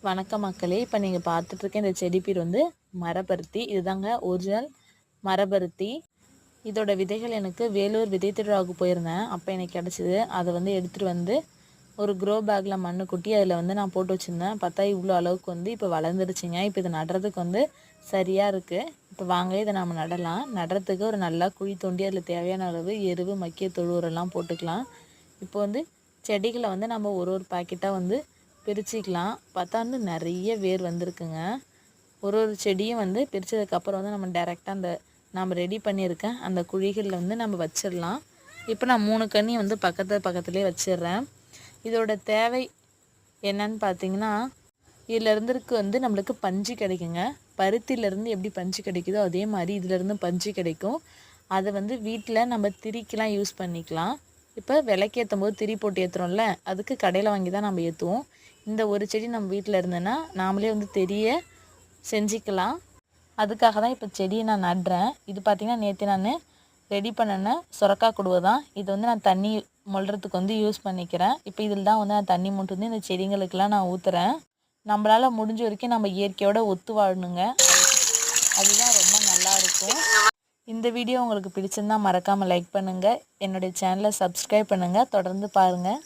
வணக்கம் மக்களே. இப்போ நீங்கள் பார்த்துட்ருக்க இந்த செடி பேர் வந்து மரப்பருத்தி. இதுதாங்க ஒரிஜினல் மரப்பருத்தி. இதோட விதைகள் எனக்கு வேலூர் விதை திருவிழாவுக்கு போயிருந்தேன், அப்போ எனக்கு கிடச்சிது. அதை வந்து எடுத்துகிட்டு வந்து ஒரு க்ரோ பேக்கில் மண்ணு கொட்டி அதில் வந்து நான் போட்டு வச்சுருந்தேன். பார்த்தா இவ்வளோ அளவுக்கு வந்து இப்போ வளர்ந்துருச்சுங்க. இப்போ இதை நடுறதுக்கு வந்து சரியாக இருக்குது. இப்போ வாங்க இதை நம்ம நடலாம். நடுறதுக்கு ஒரு நல்லா குழி தோண்டி அதில் தேவையான அளவு எருவு, மக்கிய தொழு உரம்லாம் போட்டுக்கலாம். இப்போ வந்து செடிகளை வந்து நம்ம ஒரு பாக்கெட்டாக வந்து பிரிச்சுக்கலாம். பார்த்தா வந்து நிறைய வேர் வந்திருக்குங்க. ஒரு செடியும் வந்து பிரித்ததுக்கப்புறம் வந்து நம்ம டைரெக்டாக அந்த நம்ம ரெடி பண்ணியிருக்கேன் அந்த குழிகளில் வந்து நம்ம வச்சிடலாம். இப்போ நான் 3 கன்னியும் வந்து பக்கத்துலேயே வச்சிடுறேன். இதோட தேவை என்னன்னு பார்த்தீங்கன்னா, இதிலேருந்துருக்கு வந்து நம்மளுக்கு பஞ்சு கிடைக்குங்க. பருத்தியிலேருந்து எப்படி பஞ்சு கிடைக்குதோ அதே மாதிரி இதிலேருந்து பஞ்சு கிடைக்கும். அதை வந்து வீட்டில் நம்ம திரிக்கெலாம் யூஸ் பண்ணிக்கலாம். இப்போ விளக்கேற்றும் போது திரி போட்டு ஏற்றுறோம்ல, அதுக்கு கடையில் வாங்கி தான் நம்ம ஏற்றுவோம். இந்த ஒரு செடி நம்ம வீட்டில் இருந்ததுன்னா நாமளே வந்து தெரிய செஞ்சுக்கலாம். அதுக்காக தான் இப்போ செடியை நான் நடுறேன். இது பார்த்திங்கன்னா நேற்று நான் ரெடி பண்ணினேன் சுரக்காய் குடுவை தான். இது வந்து நான் தண்ணி மொள்றதுக்கு வந்து யூஸ் பண்ணிக்கிறேன். இப்போ இதில் தான் வந்து நான் தண்ணி மட்டும் வந்து இந்த செடிங்களுக்கெல்லாம் நான் ஊற்றுறேன். நம்மளால் முடிஞ்ச வரைக்கும் நம்ம இயற்கையோட ஒத்து வாழணுங்க. அதுதான் ரொம்ப நல்லாயிருக்கும். இந்த வீடியோ உங்களுக்கு பிடிச்சிருந்தால் மறக்காமல் லைக் பண்ணுங்கள். என்னுடைய சேனலை சப்ஸ்கிரைப் பண்ணுங்கள். தொடர்ந்து பாருங்கள்.